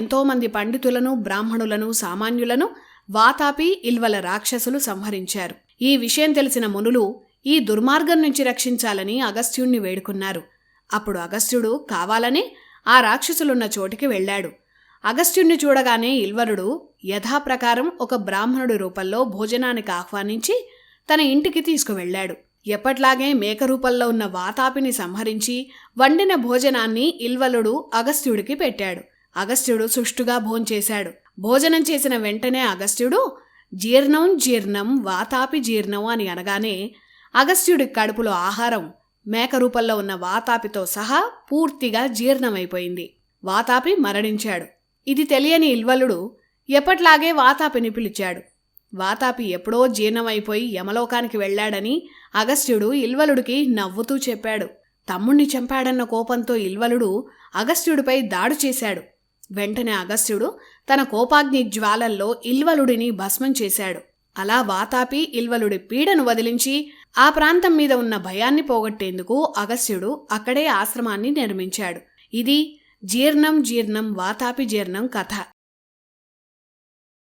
ఎంతోమంది పండితులను, బ్రాహ్మణులను, సామాన్యులను వాతాపి, ఇల్వల రాక్షసులు సంహరించారు. ఈ విషయం తెలిసిన మునులు ఈ దుర్మార్గం నుంచి రక్షించాలని అగస్త్యుణ్ణి వేడుకున్నారు. అప్పుడు అగస్త్యుడు కావాలని ఆ రాక్షసులున్న చోటికి వెళ్ళాడు. అగస్త్యుణ్ణి చూడగానే ఇల్వలుడు యథాప్రకారం ఒక బ్రాహ్మణుడి రూపంలో భోజనానికి ఆహ్వానించి తన ఇంటికి తీసుకువెళ్ళాడు. ఎప్పట్లాగే మేక రూపంలో ఉన్న వాతాపిని సంహరించి వండిన భోజనాన్ని ఇల్వలుడు అగస్త్యుడికి పెట్టాడు. అగస్త్యుడు సుష్టుగా భోంచేశాడు. భోజనం చేసిన వెంటనే అగస్త్యుడు జీర్ణం జీర్ణం వాతాపి జీర్ణం అని అనగానే అగస్త్యుడి కడుపులో ఆహారం మేక రూపంలో ఉన్న వాతాపితో సహా పూర్తిగా జీర్ణమైపోయింది. వాతాపి మరణించాడు. ఇది తెలియని ఇల్వలుడు ఎప్పట్లాగే వాతాపిని పిలిచాడు. వాతాపి ఎప్పుడో జీర్ణమైపోయి యమలోకానికి వెళ్లాడని అగస్త్యుడు ఇల్వలుడికి నవ్వుతూ చెప్పాడు. తమ్ముణ్ణి చంపాడన్న కోపంతో ఇల్వలుడు అగస్త్యుడిపై దాడి చేశాడు. వెంటనే అగస్త్యుడు తన కోపాగ్ని జ్వాలల్లో ఇల్వలుడిని భస్మం చేశాడు. అలా వాతాపి ఇల్వలుడి పీడను వదిలించి ఆ ప్రాంతం మీద ఉన్న భయాన్ని పోగొట్టేందుకు అగస్త్యుడు అక్కడే ఆశ్రమాన్ని నిర్మించాడు. ఇది జీర్ణం జీర్ణం వాతాపి జీర్ణం కథ.